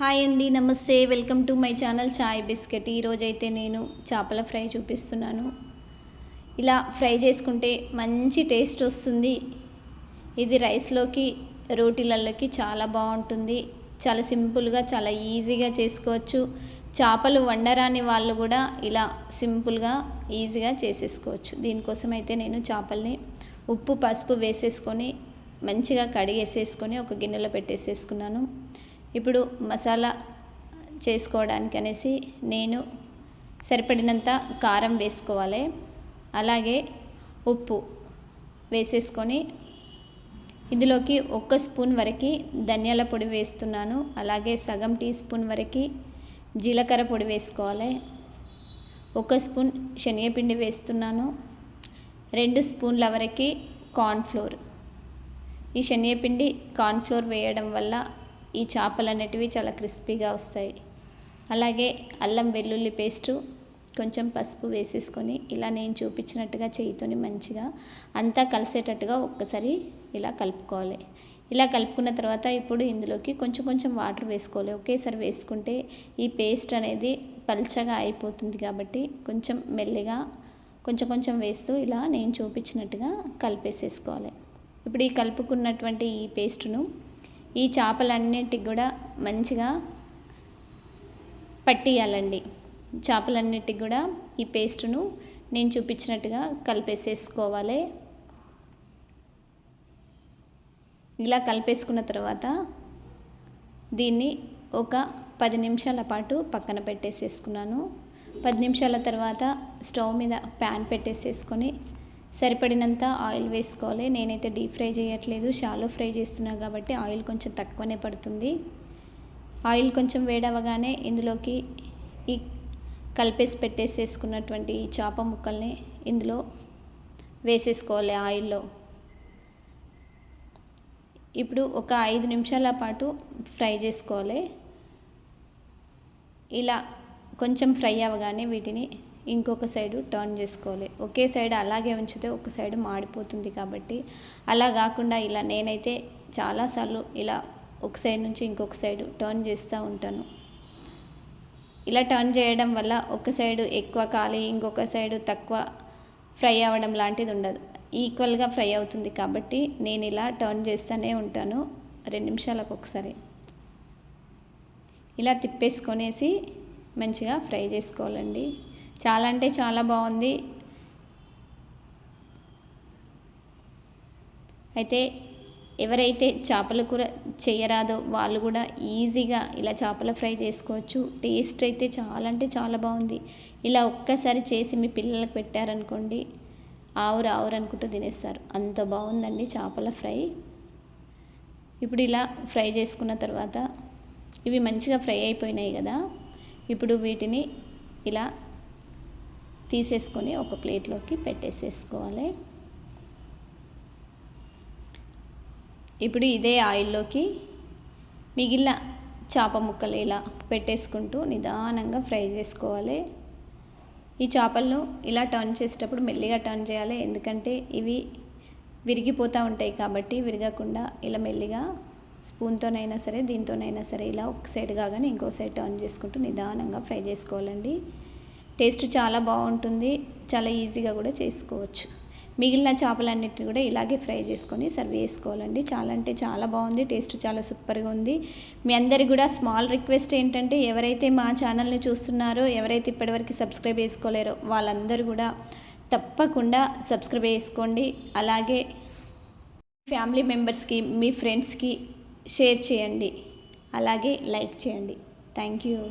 Hi అండి, నమస్తే. Welcome to my channel chai biscuit. ఈరోజైతే నేను చేపల ఫ్రై చూపిస్తున్నాను. ఇలా ఫ్రై చేసుకుంటే మంచి టేస్ట్ వస్తుంది. ఇది రైస్లోకి, రోటీలలోకి చాలా బాగుంటుంది. చాలా సింపుల్గా, చాలా ఈజీగా చేసుకోవచ్చు. చేపలు వండరాని వాళ్ళు కూడా ఇలా సింపుల్గా, ఈజీగా చేసేసుకోవచ్చు. దీనికోసం అయితే నేను చేపల్ని ఉప్పు, పసుపు వేసేసుకొని మంచిగా కడిగేసేసుకొని ఒక గిన్నెలో పెట్టేసేసుకున్నాను. ఇప్పుడు మసాలా చేసుకోవడానికి అనేసి నేను సరిపడినంత కారం వేసుకోవాలి. అలాగే ఉప్పు వేసేసుకొని ఇందులోకి 1 స్పూన్ వరకు ధనియాల పొడి వేస్తున్నాను. అలాగే సగం టీ స్పూన్ వరకు జీలకర్ర పొడి వేసుకోవాలి. 1 స్పూన్ శనగపిండి వేస్తున్నాను. 2 స్పూన్ల వరకు కార్న్ఫ్లోర్. ఈ శనగపిండి, కార్న్ఫ్లోర్ వేయడం వల్ల ఈ చేపలు అనేటివి చాలా క్రిస్పీగా వస్తాయి. అలాగే అల్లం వెల్లుల్లి పేస్టు, కొంచెం పసుపు వేసేసుకొని ఇలా నేను చూపించినట్టుగా చేయితోని మంచిగా అంతా కలిసేటట్టుగా ఒక్కసారి ఇలా కలుపుకోవాలి. ఇలా కలుపుకున్న తర్వాత ఇప్పుడు ఇందులోకి కొంచెం కొంచెం వాటర్ వేసుకోవాలి. ఒకేసారి వేసుకుంటే ఈ పేస్ట్ అనేది పల్చగా అయిపోతుంది కాబట్టి కొంచెం మెల్లిగా కొంచెం కొంచెం వేస్తూ ఇలా నేను చూపించినట్టుగా కలిపేసేసుకోవాలి. ఇప్పుడు ఈ కలుపుకున్నటువంటి ఈ పేస్టును ఈ చేపలన్నిటికి కూడా మంచిగా పట్టియాలండి. చేపలన్నిటికి కూడా ఈ పేస్టును నేను చూపించినట్టుగా కలిపేసేసుకోవాలి. ఇలా కలిపేసుకున్న తర్వాత దీన్ని ఒక 10 నిమిషాల పాటు పక్కన పెట్టేసేసుకున్నాను. 10 నిమిషాల తర్వాత స్టవ్ మీద ప్యాన్ పెట్టేసేసుకొని సరిపడినంత ఆయిల్ వేసుకోవాలి. నేనైతే డీప్ ఫ్రై చేయట్లేదు, షాలో ఫ్రై చేస్తున్నా కాబట్టి ఆయిల్ కొంచెం తక్కువనే పడుతుంది. ఆయిల్ కొంచెం వేడవగానే ఇందులోకి ఈ కలిపేసి పెట్టేసేసుకున్నటువంటి ఈ చేప ముక్కల్ని ఇందులో వేసేసుకోవాలి ఆయిల్లో. ఇప్పుడు ఒక 5 నిమిషాల పాటు ఫ్రై చేసుకోవాలి. ఇలా కొంచెం ఫ్రై అవ్వగానే వీటిని ఇంకొక సైడు టర్న్ చేసుకోవాలి. ఒకే సైడ్ అలాగే ఉంచితే ఒక సైడ్ మాడిపోతుంది కాబట్టి అలా కాకుండా ఇలా నేనైతే చాలాసార్లు ఇలా ఒక సైడ్ నుంచి ఇంకొక సైడు టర్న్ చేస్తూ ఉంటాను. ఇలా టర్న్ చేయడం వల్ల ఒక సైడు ఎక్కువ కాలి ఇంకొక సైడు తక్కువ ఫ్రై అవ్వడం లాంటిది ఉండదు. ఈక్వల్గా ఫ్రై అవుతుంది కాబట్టి నేను ఇలా టర్న్ చేస్తూనే ఉంటాను 2 నిమిషాలకు ఒకసారి. ఇలా తిప్పేసుకొనేసి మంచిగా ఫ్రై చేసుకోవాలండి. చాలా అంటే చాలా బాగుంది. అయితే ఎవరైతే చేపల కూర చేయరాదో వాళ్ళు కూడా ఈజీగా ఇలా చేపల ఫ్రై చేసుకోవచ్చు. టేస్ట్ అయితే చాలా అంటే చాలా బాగుంది. ఇలా ఒక్కసారి చేసి మీ పిల్లలకు పెట్టారనుకోండి, ఆవురు ఆవురు అనుకుంటూ తినేస్తారు. అంత బాగుందండి చేపల ఫ్రై. ఇప్పుడు ఇలా ఫ్రై చేసుకున్న తర్వాత ఇవి మంచిగా ఫ్రై అయిపోయినాయి కదా. ఇప్పుడు వీటిని ఇలా తీసేసుకొని ఒక ప్లేట్లోకి పెట్టేసేసుకోవాలి. ఇప్పుడు ఇదే ఆయిల్లోకి మిగిలిన చేప ముక్కలు ఇలా పెట్టేసుకుంటూ నిదానంగా ఫ్రై చేసుకోవాలి. ఈ చేపలను ఇలా టర్న్ చేసేటప్పుడు మెల్లిగా టర్న్ చేయాలి. ఎందుకంటే ఇవి విరిగిపోతూ ఉంటాయి కాబట్టి విరగకుండా ఇలా మెల్లిగా స్పూన్తోనైనా సరే దీంతోనైనా సరే ఇలా ఒక సైడ్ కాగానే ఇంకో సైడ్ టర్న్ చేసుకుంటూ నిదానంగా ఫ్రై చేసుకోవాలండి. టేస్ట్ చాలా బాగుంటుంది. చాలా ఈజీగా కూడా చేసుకోవచ్చు. మిగిలిన చేపలన్నిటిని కూడా ఇలాగే ఫ్రై చేసుకొని సర్వ్ చేసుకోవాలండి. చాలా అంటే చాలా బాగుంది. టేస్ట్ చాలా సూపర్గా ఉంది. మీ అందరికి కూడా స్మాల్ రిక్వెస్ట్ ఏంటంటే ఎవరైతే మా ఛానల్ని చూస్తున్నారో, ఎవరైతే ఇప్పటివరకు సబ్స్క్రైబ్ చేసుకోలేరో వాళ్ళందరూ కూడా తప్పకుండా సబ్స్క్రైబ్ చేసుకోండి. అలాగే ఫ్యామిలీ మెంబర్స్కి, మీ ఫ్రెండ్స్కి షేర్ చేయండి. అలాగే లైక్ చేయండి. Thank you.